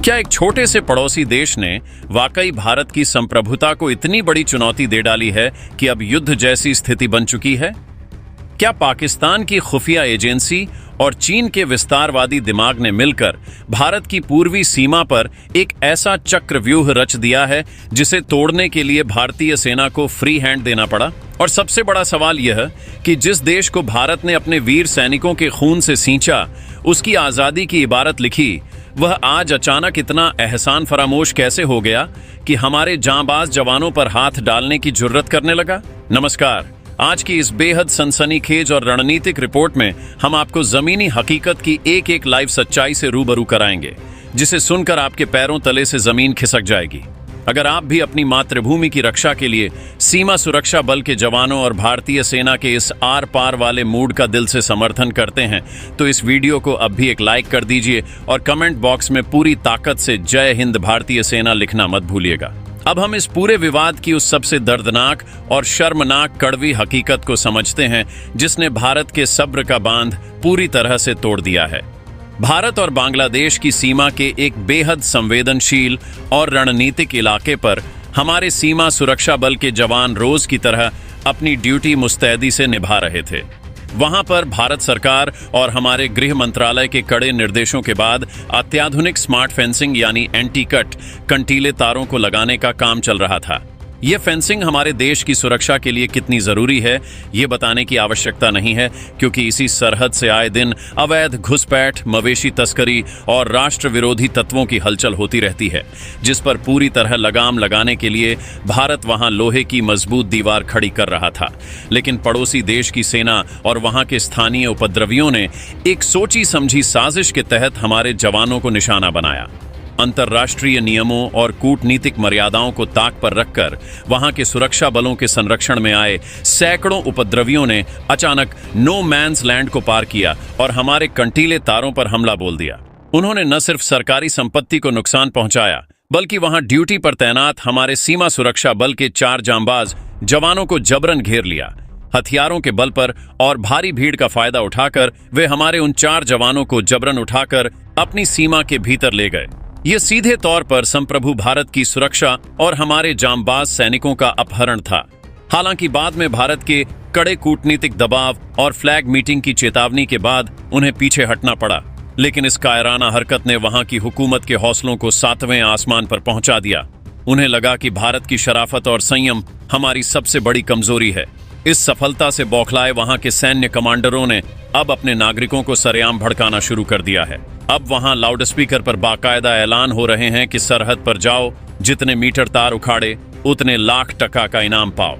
क्या एक छोटे से पड़ोसी देश ने वाकई भारत की संप्रभुता को इतनी बड़ी चुनौती दे डाली है कि अब युद्ध जैसी स्थिति बन चुकी है? क्या पाकिस्तान की खुफिया एजेंसी और चीन के विस्तारवादी दिमाग ने मिलकर भारत की पूर्वी सीमा पर एक ऐसा चक्रव्यूह रच दिया है जिसे तोड़ने के लिए भारतीय सेना को फ्री हैंड देना पड़ा? और सबसे बड़ा सवाल यह कि जिस देश को भारत ने अपने वीर सैनिकों के खून से सींचा, उसकी आजादी की इबारत लिखी, वह आज अचानक इतना एहसान फरामोश कैसे हो गया कि हमारे जांबाज जवानों पर हाथ डालने की जुर्रत करने लगा? नमस्कार। आज की इस बेहद सनसनीखेज और रणनीतिक रिपोर्ट में हम आपको जमीनी हकीकत की एक एक लाइव सच्चाई से रूबरू कराएंगे, जिसे सुनकर आपके पैरों तले से जमीन खिसक जाएगी। अगर आप भी अपनी मातृभूमि की रक्षा के लिए सीमा सुरक्षा बल के जवानों और भारतीय सेना के इस आर पार वाले मूड का दिल से समर्थन करते हैं, तो इस वीडियो को अब भी एक लाइक कर दीजिए और कमेंट बॉक्स में पूरी ताकत से जय हिंद भारतीय सेना लिखना मत भूलिएगा। अब हम इस पूरे विवाद की उस सबसे दर्दनाक और शर्मनाक कड़वी हकीकत को समझते हैं जिसने भारत के सब्र का बांध पूरी तरह से तोड़ दिया है। भारत और बांग्लादेश की सीमा के एक बेहद संवेदनशील और रणनीतिक इलाके पर हमारे सीमा सुरक्षा बल के जवान रोज की तरह अपनी ड्यूटी मुस्तैदी से निभा रहे थे। वहां पर भारत सरकार और हमारे गृह मंत्रालय के कड़े निर्देशों के बाद अत्याधुनिक स्मार्ट फेंसिंग यानी एंटी कट कंटीले तारों को लगाने का काम चल रहा था। यह फेंसिंग हमारे देश की सुरक्षा के लिए कितनी जरूरी है, ये बताने की आवश्यकता नहीं है, क्योंकि इसी सरहद से आए दिन अवैध घुसपैठ, मवेशी तस्करी और राष्ट्र विरोधी तत्वों की हलचल होती रहती है, जिस पर पूरी तरह लगाम लगाने के लिए भारत वहां लोहे की मजबूत दीवार खड़ी कर रहा था। लेकिन पड़ोसी देश की सेना और वहां के स्थानीय उपद्रवियों ने एक सोची समझी साजिश के तहत हमारे जवानों को निशाना बनाया। अंतर्राष्ट्रीय नियमों और कूटनीतिक मर्यादाओं को ताक पर रखकर वहां के सुरक्षा बलों के संरक्षण में आए सैकड़ों उपद्रवियों ने अचानक नो मैन्स लैंड को पार किया और हमारे कंटीले तारों पर हमला बोल दिया। उन्होंने न सिर्फ सरकारी संपत्ति को नुकसान पहुंचाया, बल्कि वहां ड्यूटी पर तैनात हमारे सीमा सुरक्षा बल के 4 जांबाज जवानों को जबरन घेर लिया। हथियारों के बल पर और भारी भीड़ का फायदा उठाकर वे हमारे उन 4 जवानों को जबरन उठाकर अपनी सीमा के भीतर ले गए। यह सीधे तौर पर संप्रभु भारत की सुरक्षा और हमारे जांबाज सैनिकों का अपहरण था। हालांकि बाद में भारत के कड़े कूटनीतिक दबाव और फ्लैग मीटिंग की चेतावनी के बाद उन्हें पीछे हटना पड़ा, लेकिन इस कायराना हरकत ने वहां की हुकूमत के हौसलों को 7वें आसमान पर पहुंचा दिया। उन्हें लगा कि भारत की शराफत और संयम हमारी सबसे बड़ी कमजोरी है। इस सफलता से बौखलाए वहां के सैन्य कमांडरों ने अब अपने नागरिकों को सरेआम भड़काना शुरू कर दिया है। अब वहां लाउडस्पीकर पर बाकायदा ऐलान हो रहे हैं कि सरहद पर जाओ, जितने मीटर तार उखाड़े उतने लाख टका का इनाम पाओ।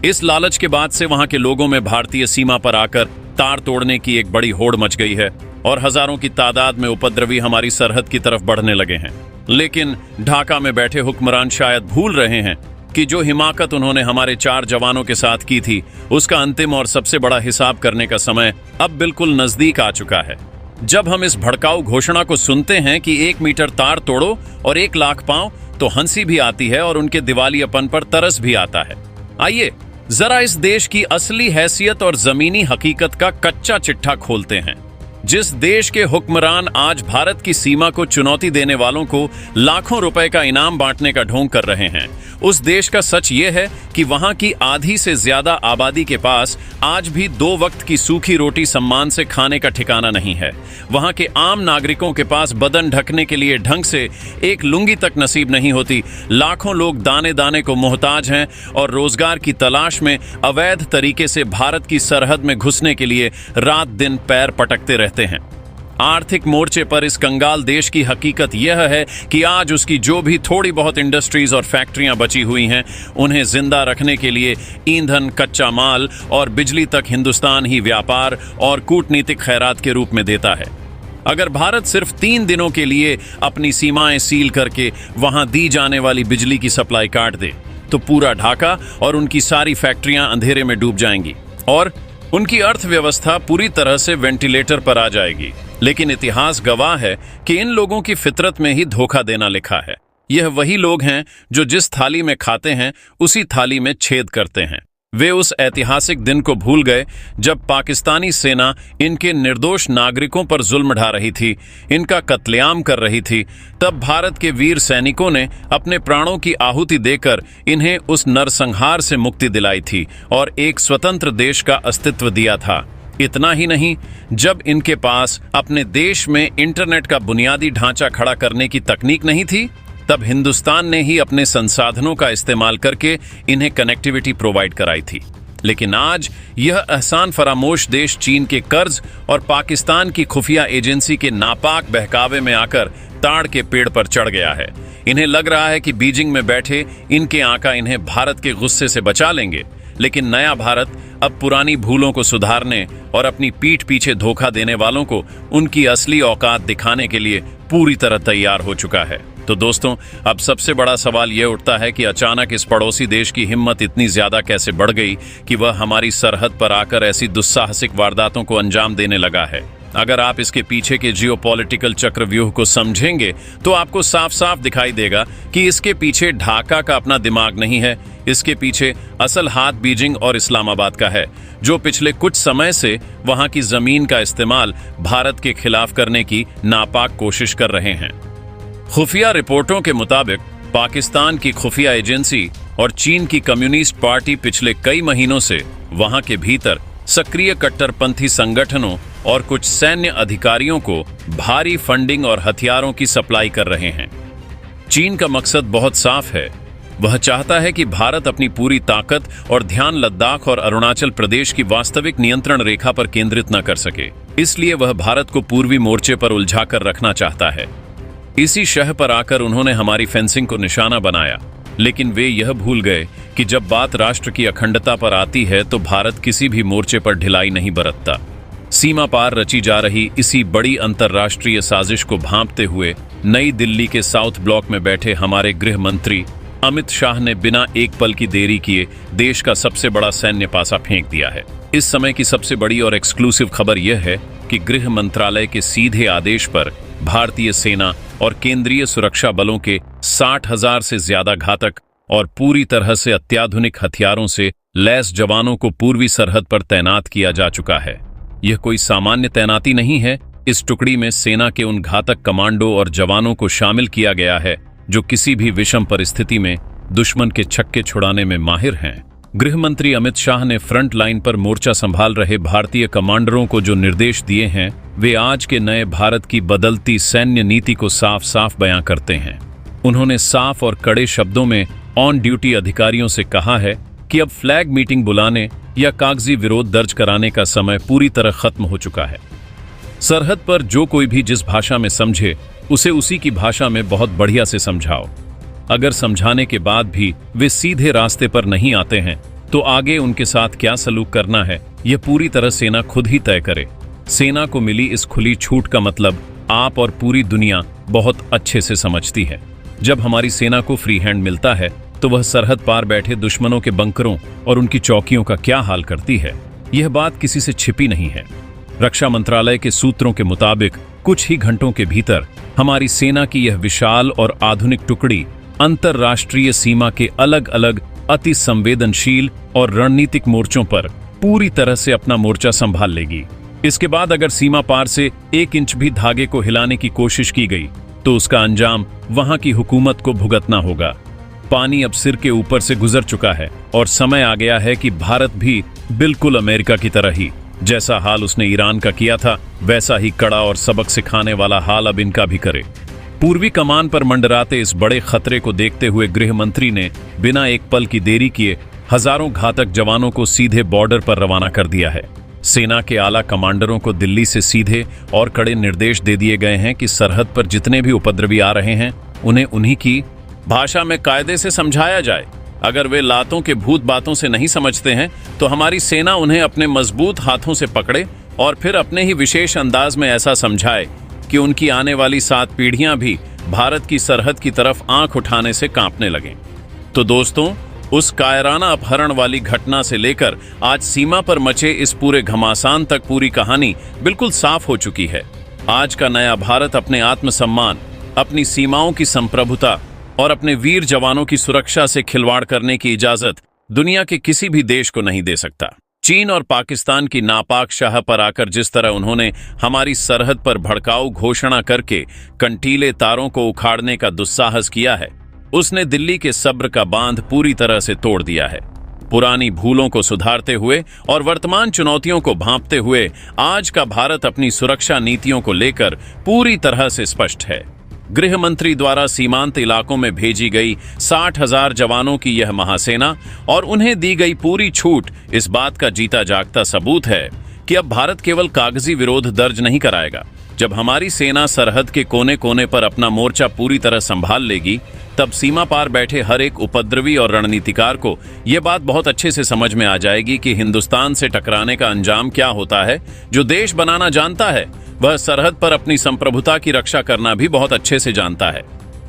इस लालच के बाद से वहां के लोगों में भारतीय सीमा पर आकर तार तोड़ने की एक बड़ी होड़ मच गई है और हजारों की तादाद में उपद्रवी हमारी सरहद की तरफ बढ़ने लगे हैं। लेकिन ढाका में बैठे हुक्मरान शायद भूल रहे हैं कि जो हिमाकत उन्होंने हमारे 4 जवानों के साथ की थी, उसका अंतिम और सबसे बड़ा हिसाब करने का समय अब बिल्कुल नजदीक आ चुका है। जब हम इस भड़काऊ घोषणा को सुनते हैं कि 1 मीटर तार तोड़ो और 1 लाख पाओ, तो हंसी भी आती है और उनके दिवालियापन पर तरस भी आता है। आइए जरा इस देश की असली हैसियत और जमीनी हकीकत का कच्चा चिट्ठा खोलते हैं। जिस देश के हुक्मरान आज भारत की सीमा को चुनौती देने वालों को लाखों रुपए का इनाम बांटने का ढोंग कर रहे हैं, उस देश का सच ये है कि वहां की आधी से ज्यादा आबादी के पास आज भी 2 वक्त की सूखी रोटी सम्मान से खाने का ठिकाना नहीं है। वहां के आम नागरिकों के पास बदन ढकने के लिए ढंग से एक लुंगी तक नसीब नहीं होती। लाखों लोग दाने दाने को मोहताज हैं और रोजगार की तलाश में अवैध तरीके से भारत की सरहद में घुसने के लिए रात दिन पैर पटकते रहते हैं। आर्थिक मोर्चे पर इस कंगाल देश की हकीकत यह है कि आज उसकी जो भी थोड़ी बहुत इंडस्ट्रीज और फैक्ट्रियां बची हुई हैं, उन्हें जिंदा रखने के लिए ईंधन, कच्चा माल और बिजली तक हिंदुस्तान ही व्यापार और कूटनीतिक खैरात के रूप में देता है। अगर भारत सिर्फ 3 दिनों के लिए अपनी सीमाएं सील करके वहां दी जाने वाली बिजली की सप्लाई काट दे, तो पूरा ढाका और उनकी सारी फैक्ट्रियां अंधेरे में डूब जाएंगी और उनकी अर्थव्यवस्था पूरी तरह से वेंटिलेटर पर आ जाएगी। लेकिन इतिहास गवाह है कि इन लोगों की फितरत में ही धोखा देना लिखा है। यह वही लोग हैं जो जिस थाली में खाते हैं उसी थाली में छेद करते हैं। वे उस ऐतिहासिक दिन को भूल गए जब पाकिस्तानी सेना इनके निर्दोष नागरिकों पर जुल्म ढा रही थी, इनका कत्लेआम कर रही थी। तब भारत के वीर सैनिकों ने अपने प्राणों की आहुति देकर इन्हें उस नरसंहार से मुक्ति दिलाई थी और एक स्वतंत्र देश का अस्तित्व दिया था। इतना ही नहीं, जब इनके पास अपने देश में इंटरनेट का बुनियादी ढांचा खड़ा करने की तकनीक नहीं थी, तब हिंदुस्तान ने ही अपने संसाधनों का इस्तेमाल करके इन्हें कनेक्टिविटी प्रोवाइड कराई थी। लेकिन आज यह एहसान फरामोश देश चीन के कर्ज और पाकिस्तान की खुफिया एजेंसी के नापाक बहकावे में आकर ताड़ के पेड़ पर चढ़ गया है। इन्हें लग रहा है कि बीजिंग में बैठे इनके आका इन्हें भारत के गुस्से से बचा लेंगे, लेकिन नया भारत अब पुरानी भूलों को सुधारने और अपनी पीठ पीछे धोखा देने वालों को उनकी असली औकात दिखाने के लिए पूरी तरह तैयार हो चुका है। तो दोस्तों, अब सबसे बड़ा सवाल यह उठता है कि अचानक इस पड़ोसी देश की हिम्मत इतनी ज्यादा कैसे बढ़ गई कि वह हमारी सरहद पर आकर ऐसी दुस्साहसिक वारदातों को अंजाम देने लगा है। अगर आप इसके पीछे के जियोपॉलिटिकल चक्रव्यूह को समझेंगे तो आपको साफ साफ दिखाई देगा कि इसके पीछे ढाका का अपना दिमाग नहीं है। इसके पीछे असल हाथ बीजिंग और इस्लामाबाद का है, जो पिछले कुछ समय से वहां की जमीन का इस्तेमाल भारत के खिलाफ करने की नापाक कोशिश कर रहे हैं। खुफिया रिपोर्टों के मुताबिक पाकिस्तान की खुफिया एजेंसी और चीन की कम्युनिस्ट पार्टी पिछले कई महीनों से वहां के भीतर सक्रिय कट्टरपंथी संगठनों और कुछ सैन्य अधिकारियों को भारी फंडिंग और हथियारों की सप्लाई कर रहे हैं। चीन का मकसद बहुत साफ है। वह चाहता है कि भारत अपनी पूरी ताकत और ध्यान लद्दाख और अरुणाचल प्रदेश की वास्तविक नियंत्रण रेखा पर केंद्रित न कर सके। इसलिए वह भारत को पूर्वी मोर्चे पर उलझाकर रखना चाहता है। इसी शह पर आकर उन्होंने हमारी फेंसिंग को निशाना बनाया, लेकिन वे यह भूल गए कि जब बात राष्ट्र की अखंडता पर आती है तो भारत किसी भी मोर्चे पर ढिलाई नहीं बरतता। सीमा पार रची जा रही इसी बड़ी अंतर्राष्ट्रीय साजिश को भांपते हुए नई दिल्ली के साउथ ब्लॉक में बैठे हमारे गृह मंत्री अमित शाह ने बिना एक पल की देरी किए देश का सबसे बड़ा सैन्य पासा फेंक दिया है। इस समय की सबसे बड़ी और एक्सक्लूसिव खबर यह है कि गृह मंत्रालय के सीधे आदेश पर भारतीय सेना और केंद्रीय सुरक्षा बलों के 60,000 से ज्यादा घातक और पूरी तरह से अत्याधुनिक हथियारों से लैस जवानों को पूर्वी सरहद पर तैनात किया जा चुका है। यह कोई सामान्य तैनाती नहीं है। इस टुकड़ी में सेना के उन घातक कमांडो और जवानों को शामिल किया गया है जो किसी भी विषम परिस्थिति में दुश्मन के छक्के छुड़ाने में माहिर हैं। गृह मंत्री अमित शाह ने फ्रंट लाइन पर मोर्चा संभाल रहे भारतीय कमांडरों को जो निर्देश दिए हैं, वे आज के नए भारत की बदलती सैन्य नीति को साफ साफ बयां करते हैं। उन्होंने साफ और कड़े शब्दों में ऑन ड्यूटी अधिकारियों से कहा है कि अब फ्लैग मीटिंग बुलाने या कागजी विरोध दर्ज कराने का समय पूरी तरह खत्म हो चुका है। सरहद पर जो कोई भी जिस भाषा में समझे उसे उसी की भाषा में बहुत बढ़िया से समझाओ। अगर समझाने के बाद भी वे सीधे रास्ते पर नहीं आते हैं तो आगे उनके साथ क्या सलूक करना है यह पूरी तरह सेना खुद ही तय करे। सेना को मिली इस खुली छूट का मतलब आप और पूरी दुनिया बहुत अच्छे से समझती है। जब हमारी सेना को फ्री हैंड मिलता है तो वह सरहद पार बैठे दुश्मनों के बंकरों और उनकी चौकियों का क्या हाल करती है, यह बात किसी से छिपी नहीं है। रक्षा मंत्रालय के सूत्रों के मुताबिक कुछ ही घंटों के भीतर हमारी सेना की यह विशाल और आधुनिक टुकड़ी अंतरराष्ट्रीय सीमा के अलग अलग अति संवेदनशील और रणनीतिक मोर्चों पर पूरी तरह से अपना मोर्चा संभाल लेगी। इसके बाद अगर सीमा पार से 1 इंच भी धागे को हिलाने की कोशिश की गई तो उसका अंजाम वहां की हुकूमत को भुगतना होगा। पानी अब सिर के ऊपर से गुजर चुका है और समय आ गया है कि भारत भी बिल्कुल अमेरिका की तरह ही, जैसा हाल उसने ईरान का किया था, वैसा ही कड़ा और सबक सिखाने वाला हाल अब इनका भी करे। पूर्वी कमान पर मंडराते इस बड़े खतरे को देखते हुए गृह मंत्री ने बिना एक पल की देरी किए हजारों घातक जवानों को सीधे बॉर्डर पर रवाना कर दिया है। सेना के आला कमांडरों को दिल्ली से सीधे और कड़े निर्देश दे दिए गए हैं कि सरहद पर जितने भी उपद्रवी आ रहे हैं उन्हें उन्हीं की भाषा में कायदे से समझाया जाए। अगर वे लातों के भूत बातों से नहीं समझते हैं तो हमारी सेना उन्हें अपने मजबूत हाथों से पकड़े और फिर अपने ही विशेष अंदाज में ऐसा समझाए कि उनकी आने वाली 7 पीढ़ियां भी भारत की सरहद की तरफ आंख उठाने से कांपने लगें। तो दोस्तों, उस कायराना अपहरण वाली घटना से लेकर आज सीमा पर मचे इस पूरे घमासान तक पूरी कहानी बिल्कुल साफ हो चुकी है। आज का नया भारत अपने आत्मसम्मान, अपनी सीमाओं की संप्रभुता और अपने वीर जवानों की सुरक्षा से खिलवाड़ करने की इजाजत दुनिया के किसी भी देश को नहीं दे सकता। चीन और पाकिस्तान की नापाक शाह पर आकर जिस तरह उन्होंने हमारी सरहद पर भड़काऊ घोषणा करके कंटीले तारों को उखाड़ने का दुस्साहस किया है, उसने दिल्ली के सब्र का बांध पूरी तरह से तोड़ दिया है। पुरानी भूलों को सुधारते हुए और वर्तमान चुनौतियों को भांपते हुए आज का भारत अपनी सुरक्षा नीतियों को लेकर पूरी तरह से स्पष्ट है। गृह मंत्री द्वारा सीमांत इलाकों में भेजी गई 60,000 जवानों की यह महासेना और उन्हें दी गई पूरी छूट इस बात का जीता जागता सबूत है कि अब भारत केवल कागजी विरोध दर्ज नहीं कराएगा। जब हमारी सेना सरहद के कोने कोने पर अपना मोर्चा पूरी तरह संभाल लेगी, तब सीमा पार बैठे हर एक उपद्रवी और रणनीतिकार को यह बात बहुत अच्छे से समझ में आ जाएगी कि हिंदुस्तान से टकराने का अंजाम क्या होता है। जो देश बनाना जानता है वह सरहद पर अपनी संप्रभुता की रक्षा करना भी बहुत अच्छे से जानता है।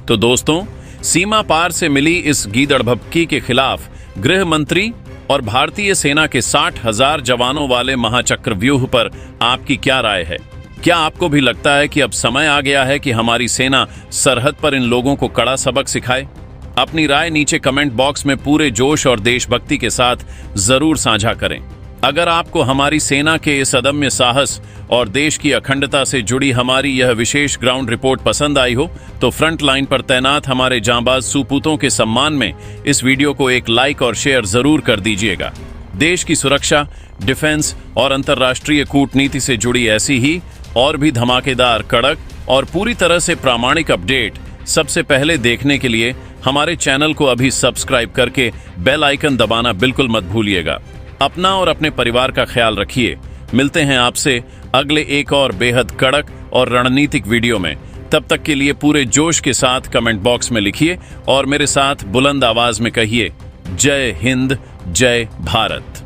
तो दोस्तों, सीमा पार से मिली इस गीदड़भपकी के खिलाफ गृह मंत्री और भारतीय सेना के 60,000 जवानों वाले महाचक्रव्यूह पर आपकी क्या राय है? क्या आपको भी लगता है कि अब समय आ गया है कि हमारी सेना सरहद पर इन लोगों को कड़ा सबक सिखाए? अपनी राय नीचे कमेंट बॉक्स में पूरे जोश और देशभक्ति के साथ जरूर साझा करें। अगर आपको हमारी सेना के इस अदम्य साहस और देश की अखंडता से जुड़ी हमारी यह विशेष ग्राउंड रिपोर्ट पसंद आई हो, तो फ्रंट लाइन पर तैनात हमारे जांबाज सुपूतों के सम्मान में इस वीडियो को एक लाइक और शेयर जरूर कर दीजिएगा। देश की सुरक्षा, डिफेंस और अंतर्राष्ट्रीय कूटनीति से जुड़ी ऐसी ही और भी धमाकेदार, कड़क और पूरी तरह से प्रामाणिक अपडेट सबसे पहले देखने के लिए हमारे चैनल को अभी सब्सक्राइब करके बेल आइकन दबाना बिल्कुल मत भूलिएगा। अपना और अपने परिवार का ख्याल रखिए। मिलते हैं आपसे अगले एक और बेहद कड़क और रणनीतिक वीडियो में। तब तक के लिए पूरे जोश के साथ कमेंट बॉक्स में लिखिए और मेरे साथ बुलंद आवाज में कहिए, जय हिंद, जय भारत।